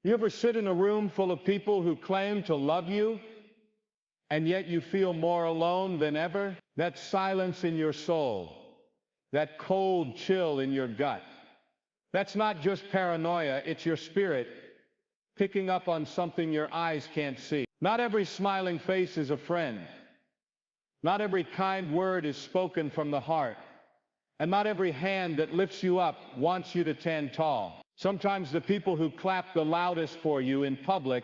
You ever sit in a room full of people who claim to love you, and yet you feel more alone than ever? That silence in your soul, that cold chill in your gut. That's not just paranoia, it's your spirit picking up on something your eyes can't see. Not every smiling face is a friend. Not every kind word is spoken from the heart. And not every hand that lifts you up wants you to stand tall. Sometimes the people who clap the loudest for you in public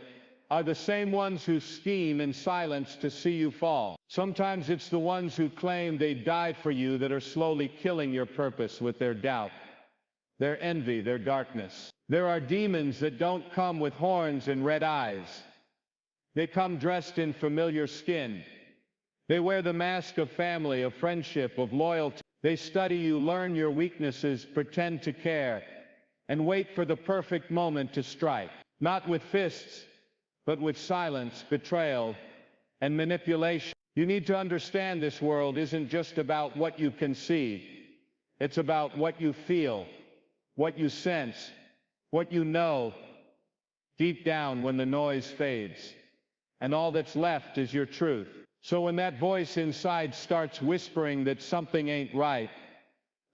are the same ones who scheme in silence to see you fall. Sometimes it's the ones who claim they died for you that are slowly killing your purpose with their doubt, their envy, their darkness. There are demons that don't come with horns and red eyes. They come dressed in familiar skin. They wear the mask of family, of friendship, of loyalty. They study you, learn your weaknesses, pretend to care, and wait for the perfect moment to strike. Not with fists, but with silence, betrayal, and manipulation. You need to understand this world isn't just about what you can see. It's about what you feel, what you sense, what you know deep down when the noise fades. And all that's left is your truth. So when that voice inside starts whispering that something ain't right,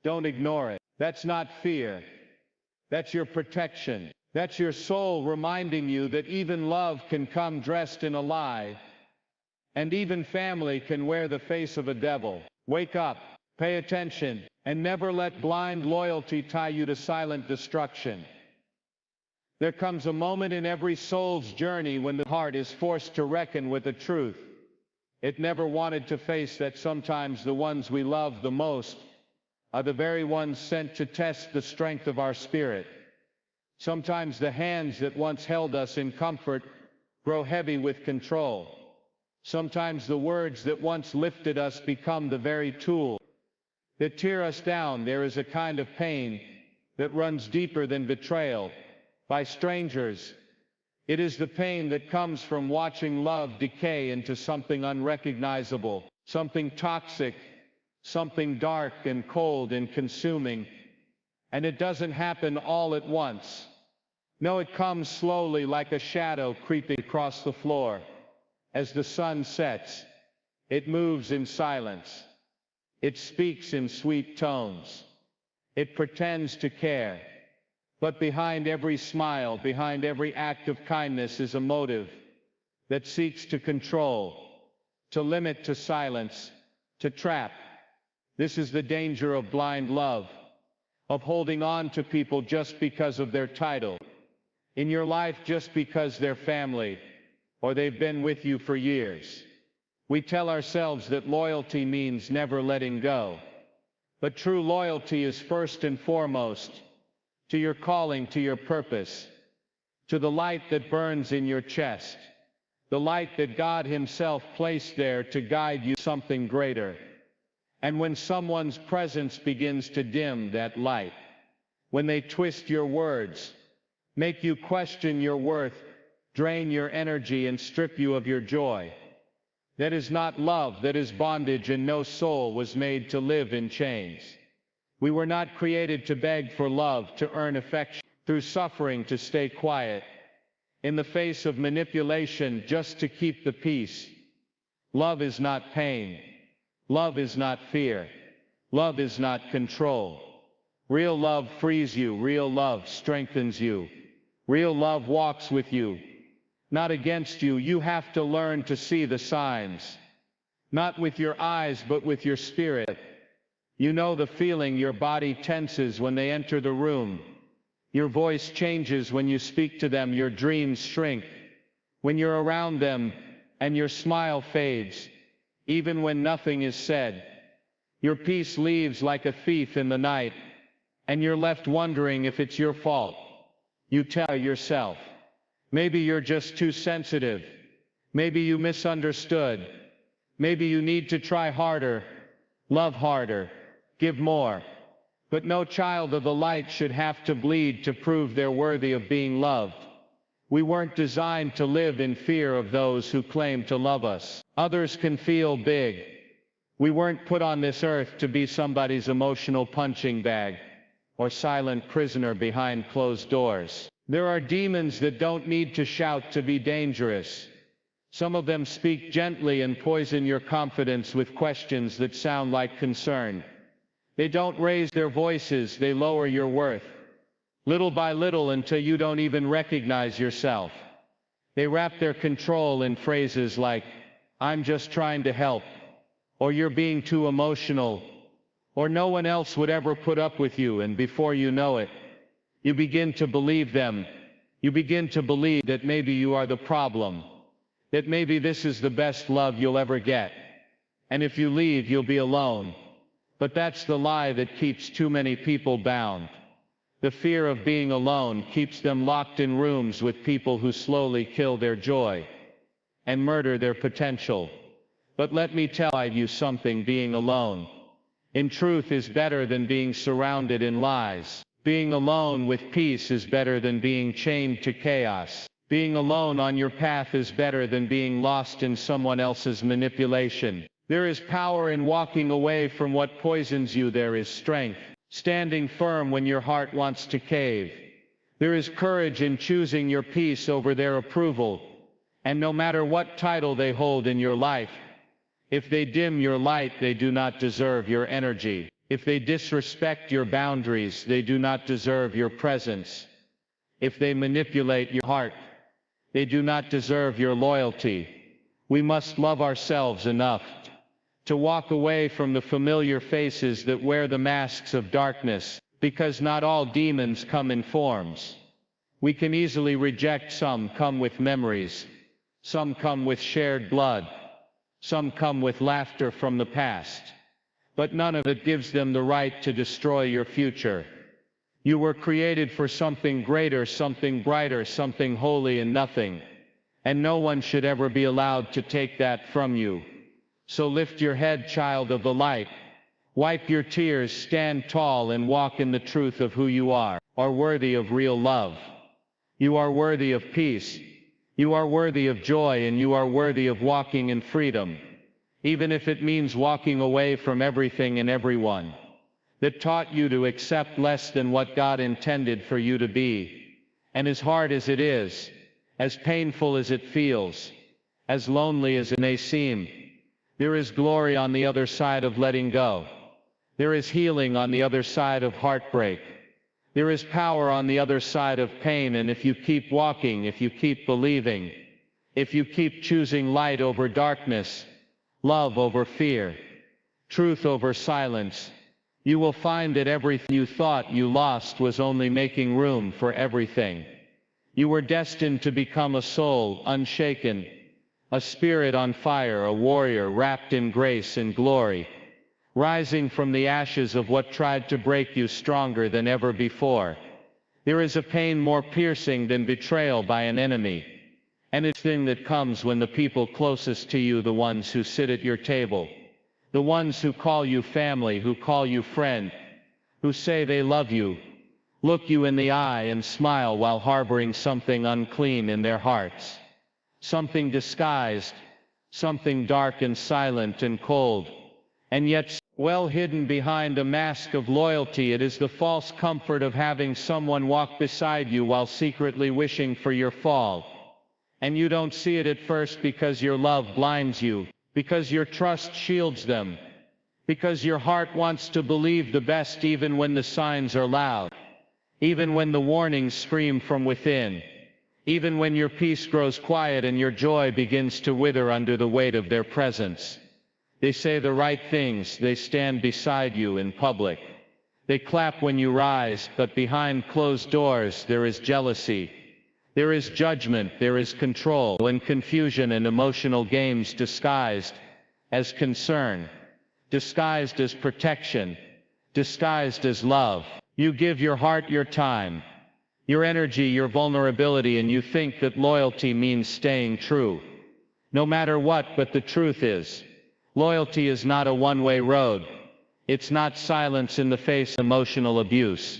don't ignore it. That's not fear. That's your protection. That's your soul reminding you that even love can come dressed in a lie, and even family can wear the face of a devil. Wake up, pay attention, and never let blind loyalty tie you to silent destruction. There comes a moment in every soul's journey when the heart is forced to reckon with the truth. It never wanted to face that sometimes the ones we love the most are the very ones sent to test the strength of our spirit. Sometimes the hands that once held us in comfort grow heavy with control. Sometimes the words that once lifted us become the very tool that tear us down. There is a kind of pain that runs deeper than betrayal by strangers. It is the pain that comes from watching love decay into something unrecognizable, something toxic, something dark and cold and consuming. And it doesn't happen all at once. No, it comes slowly like a shadow creeping across the floor. As the sun sets, it moves in silence. It speaks in sweet tones. It pretends to care. But behind every smile, behind every act of kindness is a motive that seeks to control, to limit, to silence, to trap. This is the danger of blind love, of holding on to people just because of their title, in your life just because they're family, or they've been with you for years. We tell ourselves that loyalty means never letting go. But true loyalty is first and foremost to your calling, to your purpose, to the light that burns in your chest, the light that God Himself placed there to guide you to something greater. And when someone's presence begins to dim that light, when they twist your words, make you question your worth, drain your energy and strip you of your joy, that is not love, that is bondage, and no soul was made to live in chains. We were not created to beg for love, to earn affection, through suffering to stay quiet, in the face of manipulation just to keep the peace. Love is not pain. Love is not fear. Love is not control. Real love frees you. Real love strengthens you. Real love walks with you, not against you. You have to learn to see the signs, not with your eyes but with your spirit. You know the feeling. Your body tenses when they enter the room. Your voice changes when you speak to them. Your dreams shrink when you're around them, and your smile fades, even when nothing is said. Your peace leaves like a thief in the night, and you're left wondering if it's your fault. You tell yourself, maybe you're just too sensitive. Maybe you misunderstood. Maybe you need to try harder, love harder, give more. But no child of the light should have to bleed to prove they're worthy of being loved. We weren't designed to live in fear of those who claim to love us. Others can feel big. We weren't put on this earth to be somebody's emotional punching bag or silent prisoner behind closed doors. There are demons that don't need to shout to be dangerous. Some of them speak gently and poison your confidence with questions that sound like concern. They don't raise their voices, they lower your worth. Little by little until you don't even recognize yourself. They wrap their control in phrases like, "I'm just trying to help," or "You're being too emotional," or "No one else would ever put up with you," and before you know it, you begin to believe them. You begin to believe that maybe you are the problem, that maybe this is the best love you'll ever get, and if you leave you'll be alone. But that's the lie that keeps too many people bound. The fear of being alone keeps them locked in rooms with people who slowly kill their joy and murder their potential. But let me tell you something, being alone, in truth, is better than being surrounded in lies. Being alone with peace is better than being chained to chaos. Being alone on your path is better than being lost in someone else's manipulation. There is power in walking away from what poisons you. There is strength standing firm when your heart wants to cave. There is courage in choosing your peace over their approval. And no matter what title they hold in your life, if they dim your light, they do not deserve your energy. If they disrespect your boundaries, they do not deserve your presence. If they manipulate your heart, they do not deserve your loyalty. We must love ourselves enough to walk away from the familiar faces that wear the masks of darkness, because not all demons come in forms. We can easily reject. Some come with memories, some come with shared blood, some come with laughter from the past, but none of it gives them the right to destroy your future. You were created for something greater, something brighter, something holy and nothing, and no one should ever be allowed to take that from you. So lift your head, child of the light. Wipe your tears, stand tall and walk in the truth of who you are worthy of real love. You are worthy of peace. You are worthy of joy, and you are worthy of walking in freedom, even if it means walking away from everything and everyone that taught you to accept less than what God intended for you to be. And as hard as it is, as painful as it feels, as lonely as it may seem, there is glory on the other side of letting go. There is healing on the other side of heartbreak. There is power on the other side of pain, and if you keep walking, if you keep believing, if you keep choosing light over darkness, love over fear, truth over silence, you will find that everything you thought you lost was only making room for everything. You were destined to become a soul unshaken, a spirit on fire, a warrior wrapped in grace and glory, rising from the ashes of what tried to break you stronger than ever before. There is a pain more piercing than betrayal by an enemy, and it's the thing that comes when the people closest to you, the ones who sit at your table, the ones who call you family, who call you friend, who say they love you, look you in the eye and smile while harboring something unclean in their hearts. Something disguised, something dark and silent and cold, and yet well hidden behind a mask of loyalty. It is the false comfort of having someone walk beside you while secretly wishing for your fall. And you don't see it at first because your love blinds you, because your trust shields them, because your heart wants to believe the best even when the signs are loud, even when the warnings scream from within. Even when your peace grows quiet and your joy begins to wither under the weight of their presence. They say the right things, they stand beside you in public. They clap when you rise, but behind closed doors there is jealousy. There is judgment, there is control and confusion and emotional games disguised as concern, disguised as protection, disguised as love. You give your heart, your time, your energy, your vulnerability, and you think that loyalty means staying true, no matter what. But the truth is, loyalty is not a one-way road. It's not silence in the face of emotional abuse.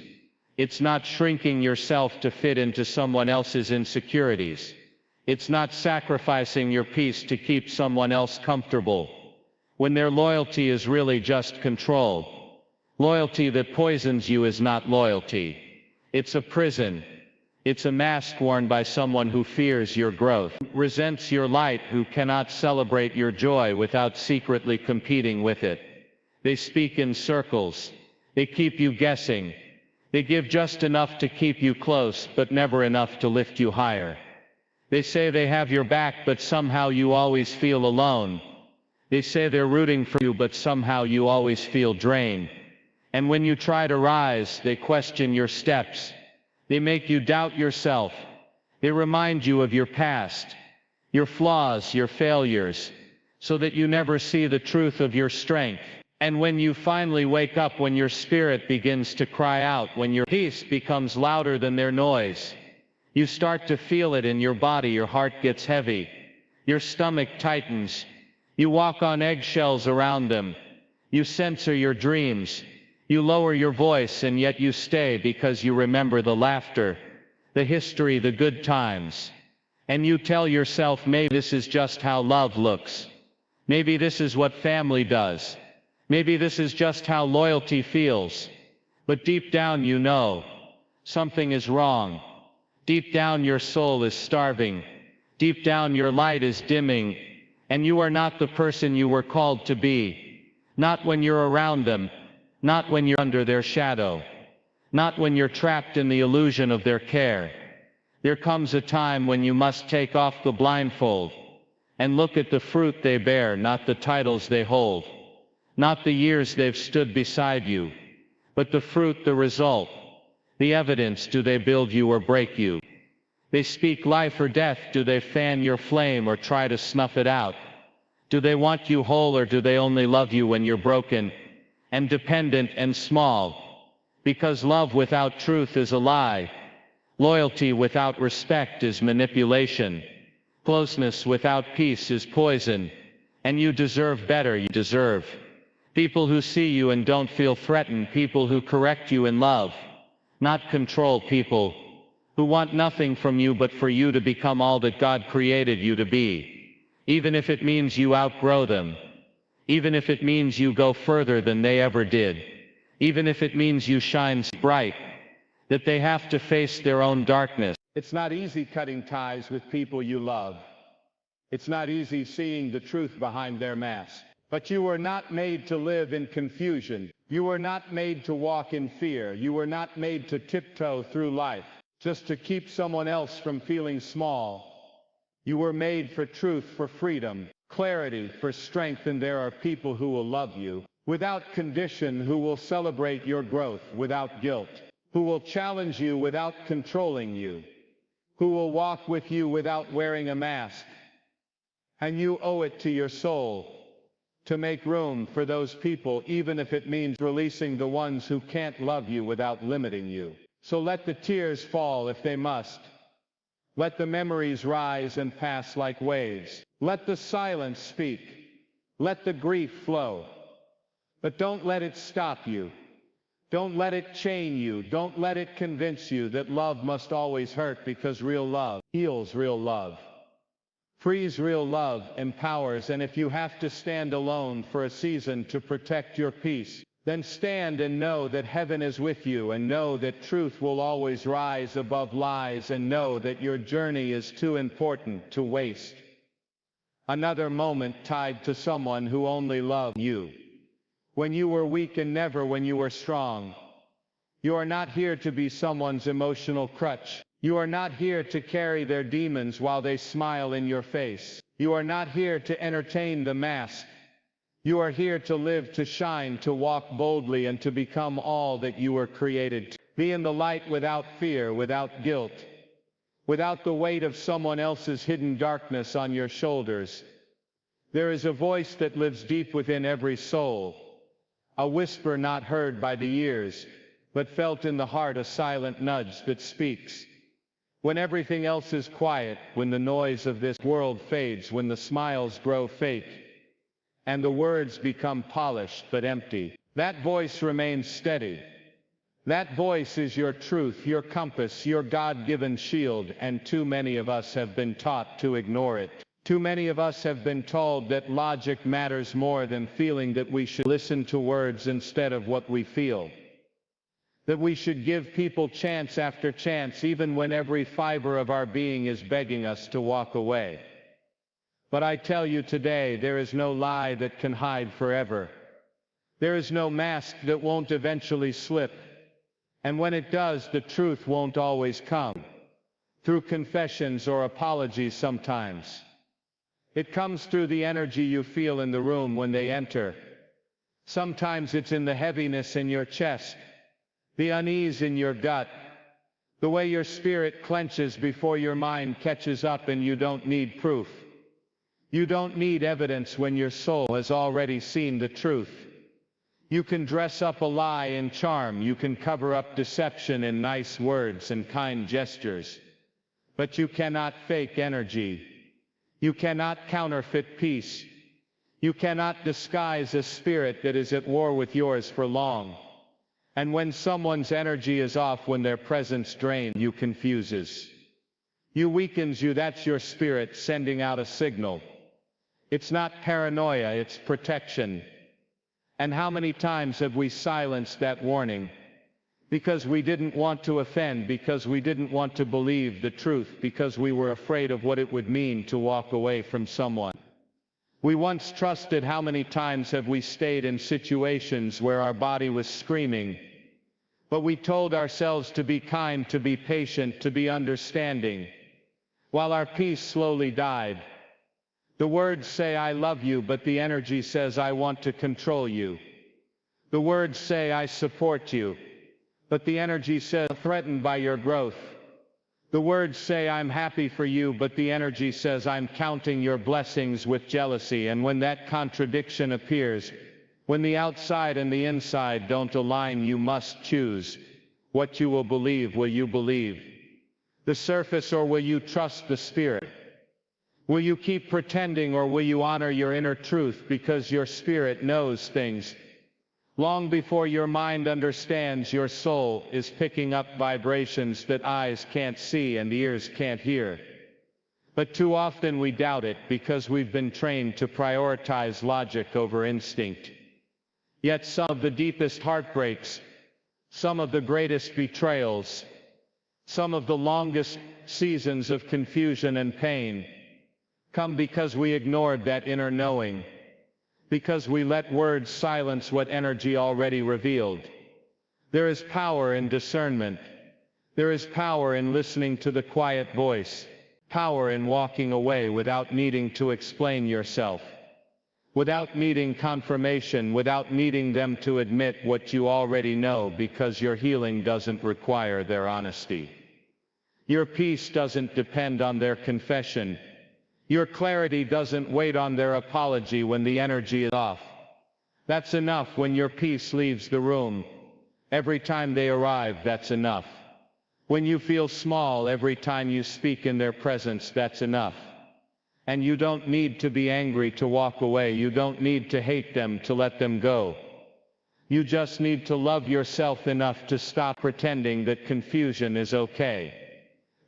It's not shrinking yourself to fit into someone else's insecurities. It's not sacrificing your peace to keep someone else comfortable, when their loyalty is really just control. Loyalty that poisons you is not loyalty. It's a prison. It's a mask worn by someone who fears your growth, resents your light, who cannot celebrate your joy without secretly competing with it. They speak in circles. They keep you guessing. They give just enough to keep you close, but never enough to lift you higher. They say they have your back, but somehow you always feel alone. They say they're rooting for you, but somehow you always feel drained. And when you try to rise, they question your steps. They make you doubt yourself. They remind you of your past, your flaws, your failures, so that you never see the truth of your strength. And when you finally wake up, when your spirit begins to cry out, when your peace becomes louder than their noise, you start to feel it in your body. Your heart gets heavy. Your stomach tightens. You walk on eggshells around them. You censor your dreams. You lower your voice, and yet you stay because you remember the laughter, the history, the good times. And you tell yourself, maybe this is just how love looks. Maybe this is what family does. Maybe this is just how loyalty feels. But deep down you know something is wrong. Deep down your soul is starving. Deep down your light is dimming. And you are not the person you were called to be. Not when you're around them. Not when you're under their shadow. Not when you're trapped in the illusion of their care. There comes a time when you must take off the blindfold and look at the fruit they bear, not the titles they hold. Not the years they've stood beside you, but the fruit, the result, the evidence. Do they build you or break you? They speak life or death. Do they fan your flame or try to snuff it out? Do they want you whole, or do they only love you when you're broken and dependent and small? Because love without truth is a lie. Loyalty without respect is manipulation. Closeness without peace is poison. And you deserve better. You deserve people who see you and don't feel threatened. People who correct you in love, not control. People who want nothing from you but for you to become all that God created you to be. Even if it means you outgrow them. Even if it means you go further than they ever did. Even if it means you shine so bright that they have to face their own darkness. It's not easy cutting ties with people you love. It's not easy seeing the truth behind their mask. But you were not made to live in confusion. You were not made to walk in fear. You were not made to tiptoe through life just to keep someone else from feeling small. You were made for truth, for freedom, clarity, for strength. And there are people who will love you without condition, who will celebrate your growth without guilt, who will challenge you without controlling you, who will walk with you without wearing a mask. And you owe it to your soul to make room for those people, even if it means releasing the ones who can't love you without limiting you. So let the tears fall if they must. Let the memories rise and pass like waves. Let the silence speak. Let the grief flow. But don't let it stop you. Don't let it chain you. Don't let it convince you that love must always hurt, because real love heals. Real love frees. Real love empowers. And if you have to stand alone for a season to protect your peace, then stand and know that heaven is with you, and know that truth will always rise above lies, and know that your journey is too important to waste another moment tied to someone who only loved you when you were weak and never when you were strong. You are not here to be someone's emotional crutch. You are not here to carry their demons while they smile in your face. You are not here to entertain the mask. You are here to live, to shine, to walk boldly, and to become all that you were created to be in the light, without fear, without guilt, without the weight of someone else's hidden darkness on your shoulders. There is a voice that lives deep within every soul, a whisper not heard by the ears, but felt in the heart, a silent nudge that speaks when everything else is quiet, when the noise of this world fades, when the smiles grow fake and the words become polished but empty. That voice remains steady. That voice is your truth, your compass, your God-given shield, and too many of us have been taught to ignore it. Too many of us have been told that logic matters more than feeling, that we should listen to words instead of what we feel. that we should give people chance after chance even when every fiber of our being is begging us to walk away. But I tell you today, there is no lie that can hide forever. There is no mask that won't eventually slip. And when it does, the truth won't always come through confessions or apologies sometimes. It comes through the energy you feel in the room when they enter. Sometimes it's in the heaviness in your chest, the unease in your gut, the way your spirit clenches before your mind catches up, and you don't need proof. You don't need evidence when your soul has already seen the truth. You can dress up a lie in charm, you can cover up deception in nice words and kind gestures. But you cannot fake energy. You cannot counterfeit peace. You cannot disguise a spirit that is at war with yours for long. And when someone's energy is off, when their presence drains, you confuses. You weakens you, that's your spirit sending out a signal. It's not paranoia, it's protection. And how many times have we silenced that warning? Because we didn't want to offend, because we didn't want to believe the truth, because we were afraid of what it would mean to walk away from someone. We once trusted. How many times have we stayed in situations where our body was screaming, but we told ourselves to be kind, to be patient, to be understanding, while our peace slowly died. The words say, "I love you," but the energy says, "I want to control you." The words say, "I support you," but the energy says, "Threatened by your growth." The words say, "I'm happy for you," but the energy says, "I'm counting your blessings with jealousy." And when that contradiction appears, when the outside and the inside don't align, you must choose. What you will believe. Will you believe the surface, or will you trust the spirit? Will you keep pretending, or will you honor your inner truth, because your spirit knows things long before your mind understands? Your soul is picking up vibrations that eyes can't see and ears can't hear. But too often we doubt it because we've been trained to prioritize logic over instinct. Yet some of the deepest heartbreaks, some of the greatest betrayals, some of the longest seasons of confusion and pain come because we ignored that inner knowing, because we let words silence what energy already revealed. There is power in discernment. There is power in listening to the quiet voice, power in walking away without needing to explain yourself, without needing confirmation, without needing them to admit what you already know, because your healing doesn't require their honesty. Your peace doesn't depend on their confession. Your clarity doesn't wait on their apology when the energy is off. That's enough. When your peace leaves the room, every time they arrive, that's enough. When you feel small every time you speak in their presence, that's enough. And you don't need to be angry to walk away. You don't need to hate them to let them go. You just need to love yourself enough to stop pretending that confusion is okay,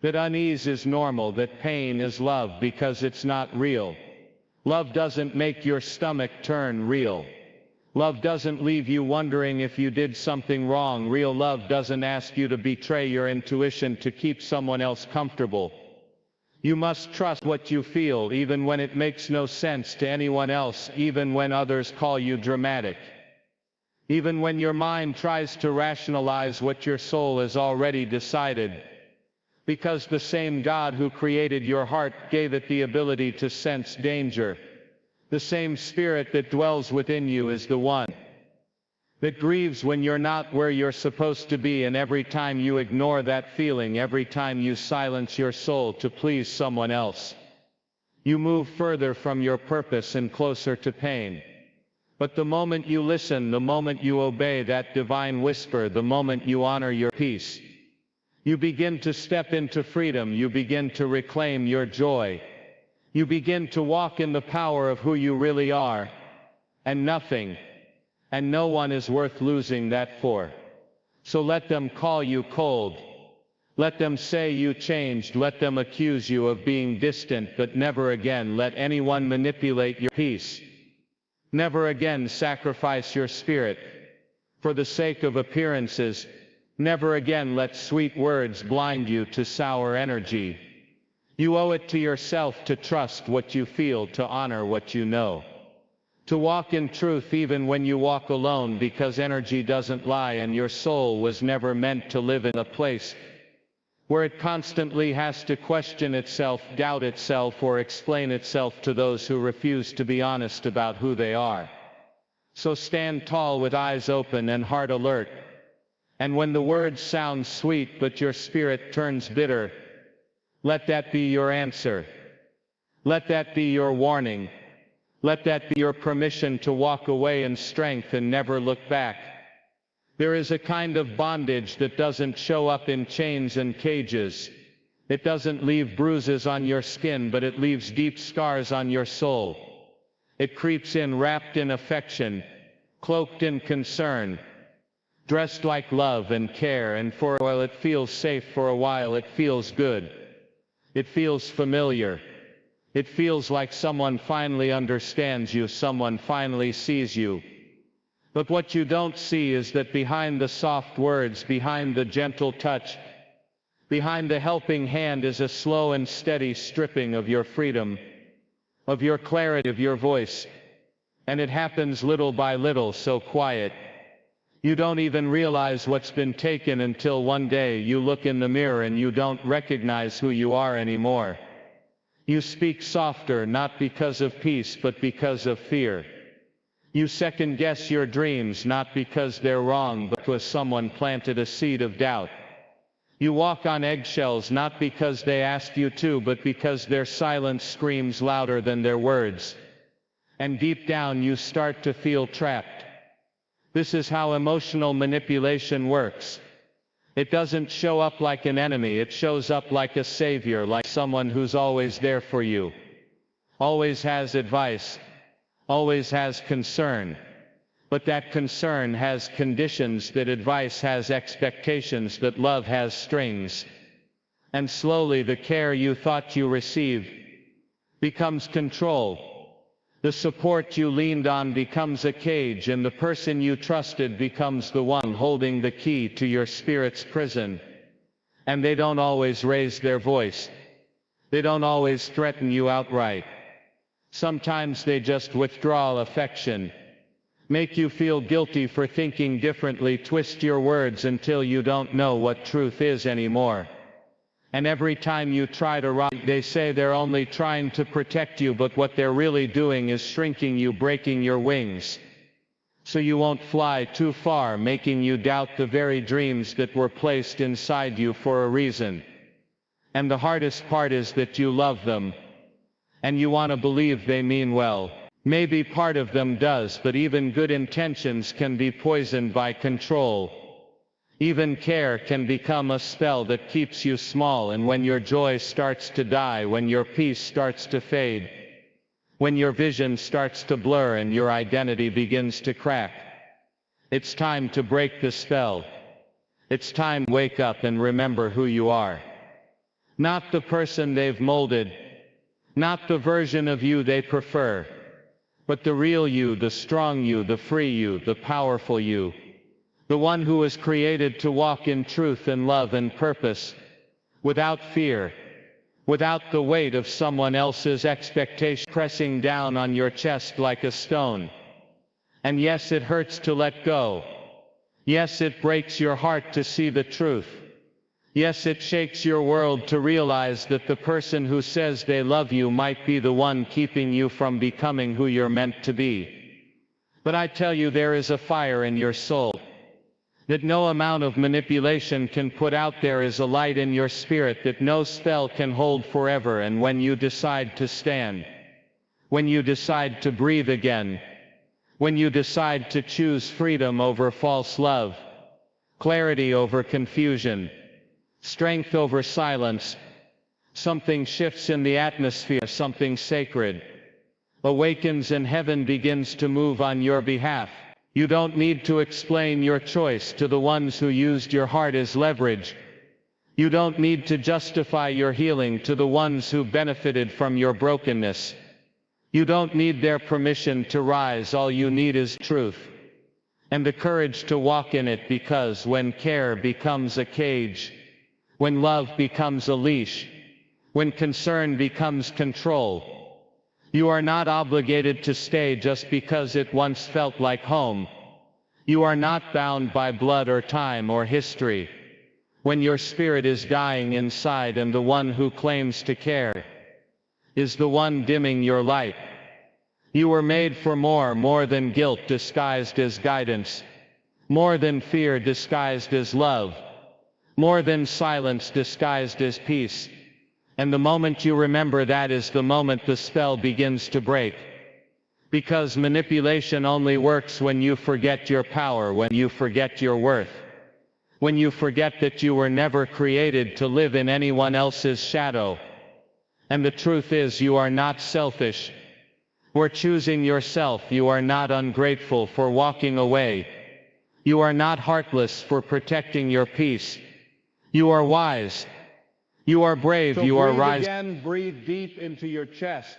that unease is normal, that pain is love, because it's not real. Love doesn't make your stomach turn real. Love doesn't leave you wondering if you did something wrong. Real love doesn't ask you to betray your intuition to keep someone else comfortable. You must trust what you feel, even when it makes no sense to anyone else, even when others call you dramatic, even when your mind tries to rationalize what your soul has already decided. Because the same God who created your heart gave it the ability to sense danger. The same spirit that dwells within you is the one that grieves when you're not where you're supposed to be. And every time you ignore that feeling, every time you silence your soul to please someone else, you move further from your purpose and closer to pain. But the moment you listen, the moment you obey that divine whisper, the moment you honor your peace, you begin to step into freedom. You begin to reclaim your joy. You begin to walk in the power of who you really are. And nothing and no one is worth losing that for. So let them call you cold. Let them say you changed. Let them accuse you of being distant, but never again let anyone manipulate your peace. Never again sacrifice your spirit for the sake of appearances, Never again let sweet words blind you to sour energy. You owe it to yourself to trust what you feel, to honor what you know. To walk in truth even when you walk alone, because energy doesn't lie and your soul was never meant to live in a place where it constantly has to question itself, doubt itself, or explain itself to those who refuse to be honest about who they are. So stand tall with eyes open and heart alert. And when the words sound sweet but your spirit turns bitter, let that be your answer. Let that be your warning. Let that be your permission to walk away in strength and never look back. There is a kind of bondage that doesn't show up in chains and cages. It doesn't leave bruises on your skin, but it leaves deep scars on your soul. It creeps in wrapped in affection, cloaked in concern, dressed like love and care, and for a while it feels safe, for a while it feels good. It feels familiar. It feels like someone finally understands you, someone finally sees you. But what you don't see is that behind the soft words, behind the gentle touch, behind the helping hand is a slow and steady stripping of your freedom, of your clarity, of your voice. And it happens little by little, so quiet. You don't even realize what's been taken until one day you look in the mirror and you don't recognize who you are anymore. You speak softer, not because of peace but because of fear. You second guess your dreams, not because they're wrong but because someone planted a seed of doubt. You walk on eggshells, not because they asked you to but because their silence screams louder than their words. And deep down you start to feel trapped. This is how emotional manipulation works. It doesn't show up like an enemy, it shows up like a savior, like someone who's always there for you. Always has advice. Always has concern. But that concern has conditions, that advice has expectations, that love has strings. And slowly the care you thought you received becomes control. The support you leaned on becomes a cage, and the person you trusted becomes the one holding the key to your spirit's prison. And they don't always raise their voice. They don't always threaten you outright. Sometimes they just withdraw affection, make you feel guilty for thinking differently, twist your words until you don't know what truth is anymore. And every time you try to write, they say they're only trying to protect you, but what they're really doing is shrinking you, breaking your wings, so you won't fly too far, making you doubt the very dreams that were placed inside you for a reason. And the hardest part is that you love them, and you want to believe they mean well. Maybe part of them does, but even good intentions can be poisoned by control. Even care can become a spell that keeps you small, and when your joy starts to die, when your peace starts to fade, when your vision starts to blur and your identity begins to crack, it's time to break the spell. It's time to wake up and remember who you are. Not the person they've molded, not the version of you they prefer, but the real you, the strong you, the free you, the powerful you. The one who was created to walk in truth and love and purpose, without fear, without the weight of someone else's expectation pressing down on your chest like a stone. And yes, it hurts to let go. Yes, it breaks your heart to see the truth. Yes, it shakes your world to realize that the person who says they love you might be the one keeping you from becoming who you're meant to be. But I tell you, there is a fire in your soul that no amount of manipulation can put out. There is a light in your spirit that no spell can hold forever. And when you decide to stand, when you decide to breathe again, when you decide to choose freedom over false love, clarity over confusion, strength over silence, something shifts in the atmosphere, something sacred awakens, and heaven begins to move on your behalf. You don't need to explain your choice to the ones who used your heart as leverage. You don't need to justify your healing to the ones who benefited from your brokenness. You don't need their permission to rise. All you need is truth. and the courage to walk in it, because when care becomes a cage, when love becomes a leash, when concern becomes control, you are not obligated to stay just because it once felt like home. You are not bound by blood or time or history. When your spirit is dying inside and the one who claims to care is the one dimming your light, you were made for more than guilt disguised as guidance, more than fear disguised as love, more than silence disguised as peace. And the moment you remember that is the moment the spell begins to break. Because manipulation only works when you forget your power, when you forget your worth, when you forget that you were never created to live in anyone else's shadow. And the truth is, you are not selfish for choosing yourself. You are not ungrateful for walking away. You are not heartless for protecting your peace. You are wise. You are brave. You are rising. Again, breathe deep into your chest.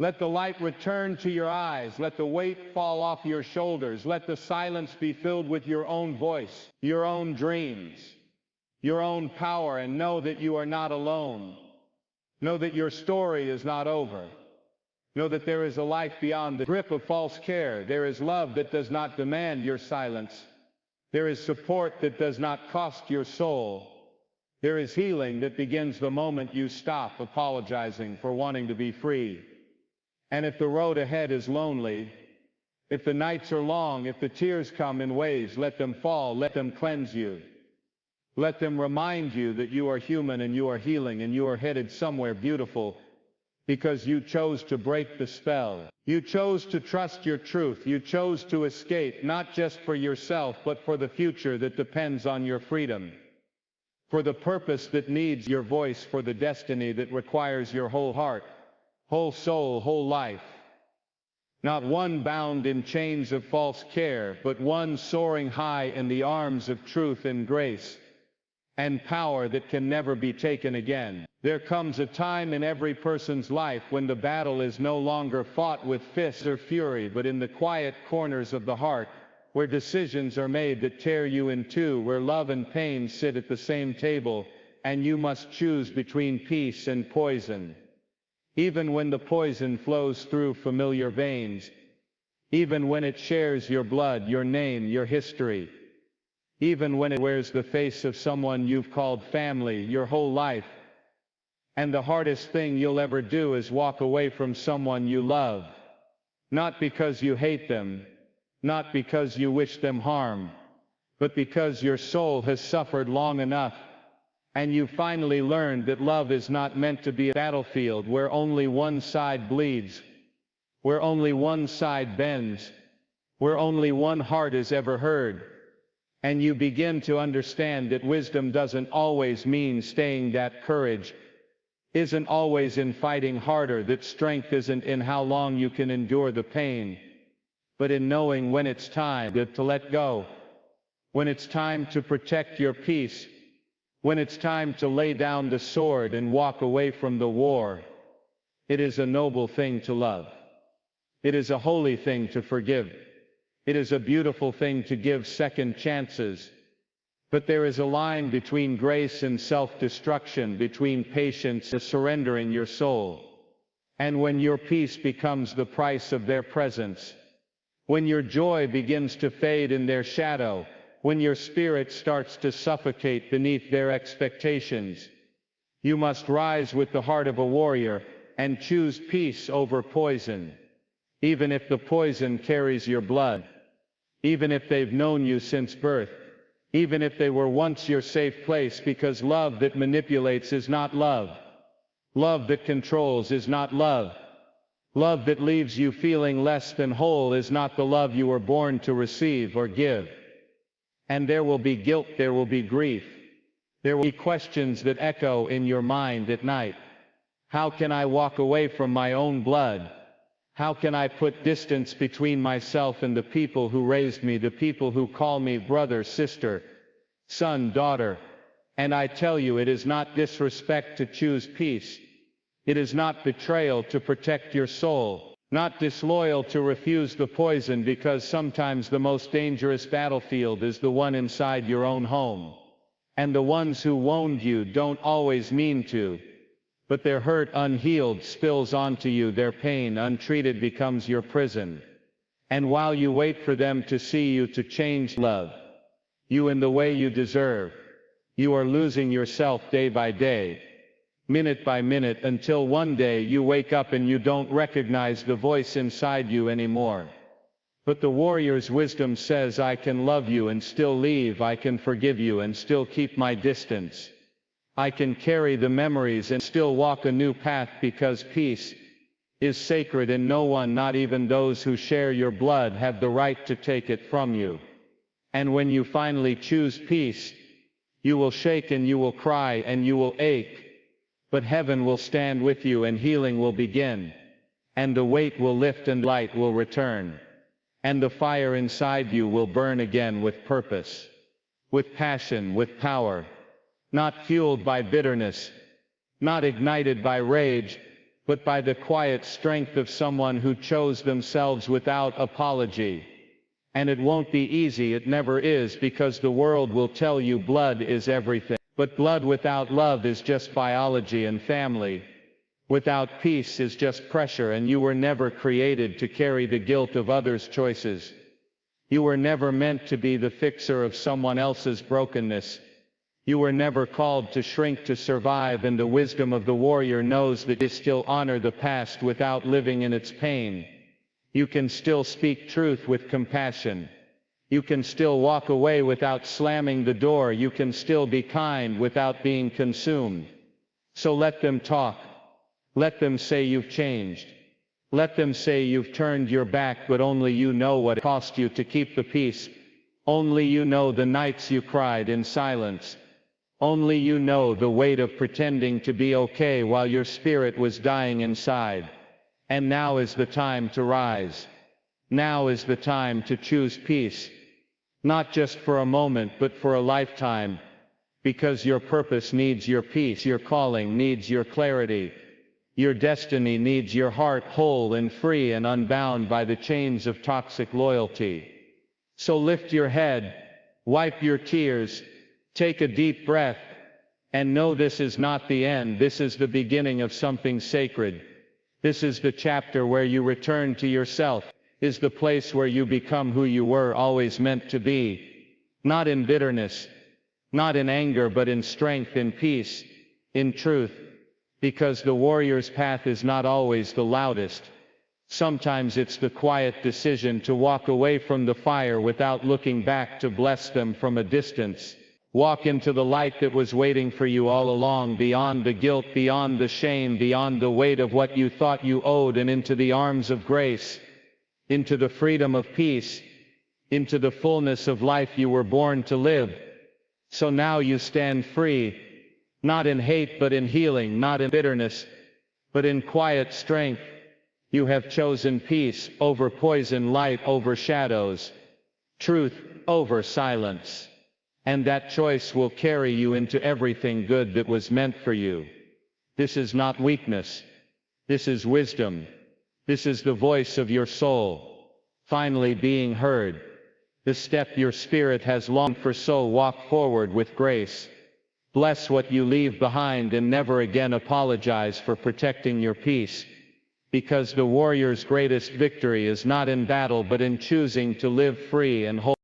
Let the light return to your eyes. Let the weight fall off your shoulders. Let the silence be filled with your own voice, your own dreams, your own power, and know that you are not alone. Know that your story is not over. Know that there is a life beyond the grip of false care. There is love that does not demand your silence. There is support that does not cost your soul. There is healing that begins the moment you stop apologizing for wanting to be free. And if the road ahead is lonely, if the nights are long, if the tears come in waves, let them fall, let them cleanse you. Let them remind you that you are human and you are healing and you are headed somewhere beautiful, because you chose to break the spell. You chose to trust your truth. You chose to escape, not just for yourself, but for the future that depends on your freedom, for the purpose that needs your voice, for the destiny that requires your whole heart, whole soul, whole life. Not one bound in chains of false care, but one soaring high in the arms of truth and grace and power that can never be taken again. There comes a time in every person's life when the battle is no longer fought with fists or fury, but in the quiet corners of the heart, where decisions are made that tear you in two, where love and pain sit at the same table, and you must choose between peace and poison. Even when the poison flows through familiar veins, even when it shares your blood, your name, your history, even when it wears the face of someone you've called family your whole life. And the hardest thing you'll ever do is walk away from someone you love. Not because you hate them, not because you wish them harm, but because your soul has suffered long enough, and you finally learned that love is not meant to be a battlefield where only one side bleeds, where only one side bends, where only one heart is ever heard. And you begin to understand that wisdom doesn't always mean staying, that courage isn't always in fighting harder, that strength isn't in how long you can endure the pain, but in knowing when it's time to let go, when it's time to protect your peace, when it's time to lay down the sword and walk away from the war. It is a noble thing to love. It is a holy thing to forgive. It is a beautiful thing to give second chances. But there is a line between grace and self-destruction, between patience and surrendering your soul. And when your peace becomes the price of their presence, when your joy begins to fade in their shadow, when your spirit starts to suffocate beneath their expectations, you must rise with the heart of a warrior and choose peace over poison. Even if the poison carries your blood, even if they've known you since birth, even if they were once your safe place, because love that manipulates is not love. Love that controls is not love. Love that leaves you feeling less than whole is not the love you were born to receive or give. And there will be guilt, there will be grief. There will be questions that echo in your mind at night. How can I walk away from my own blood? How can I put distance between myself and the people who raised me, the people who call me brother, sister, son, daughter? And I tell you, it is not disrespect to choose peace. It is not betrayal to protect your soul. Not disloyal to refuse the poison, because sometimes the most dangerous battlefield is the one inside your own home. And the ones who wound you don't always mean to, but their hurt unhealed spills onto you, their pain untreated becomes your prison. And while you wait for them to see you, to change, love you in the way you deserve, you are losing yourself day by day, minute by minute, until one day you wake up and you don't recognize the voice inside you anymore. But the warrior's wisdom says, I can love you and still leave, I can forgive you and still keep my distance. I can carry the memories and still walk a new path, because peace is sacred and no one, not even those who share your blood, have the right to take it from you. And when you finally choose peace, you will shake and you will cry and you will ache, but heaven will stand with you and healing will begin, and the weight will lift and light will return, and the fire inside you will burn again with purpose, with passion, with power, not fueled by bitterness, not ignited by rage, but by the quiet strength of someone who chose themselves without apology. And it won't be easy, it never is, because the world will tell you blood is everything. But blood without love is just biology and family. Without peace is just pressure, and you were never created to carry the guilt of others' choices. You were never meant to be the fixer of someone else's brokenness. You were never called to shrink to survive, and the wisdom of the warrior knows that you still honor the past without living in its pain. You can still speak truth with compassion. You can still walk away without slamming the door. You can still be kind without being consumed. So let them talk. Let them say you've changed. Let them say you've turned your back, but only you know what it cost you to keep the peace. Only you know the nights you cried in silence. Only you know the weight of pretending to be okay while your spirit was dying inside. And now is the time to rise. Now is the time to choose peace. Not just for a moment, but for a lifetime. Because your purpose needs your peace, your calling needs your clarity. Your destiny needs your heart whole and free and unbound by the chains of toxic loyalty. So lift your head, wipe your tears, take a deep breath, and know this is not the end. This is the beginning of something sacred. This is the chapter where you return to yourself, is the place where you become who you were always meant to be. Not in bitterness, not in anger, but in strength, in peace, in truth. Because the warrior's path is not always the loudest. Sometimes it's the quiet decision to walk away from the fire without looking back, to bless them from a distance. Walk into the light that was waiting for you all along, beyond the guilt, beyond the shame, beyond the weight of what you thought you owed, and into the arms of grace, into the freedom of peace, into the fullness of life you were born to live. So now you stand free, not in hate but in healing, not in bitterness, but in quiet strength. You have chosen peace over poison, light over shadows, truth over silence. And that choice will carry you into everything good that was meant for you. This is not weakness. This is wisdom. This is the voice of your soul, finally being heard. The step your spirit has longed for, so walk forward with grace. Bless what you leave behind and never again apologize for protecting your peace. Because the warrior's greatest victory is not in battle but in choosing to live free and whole.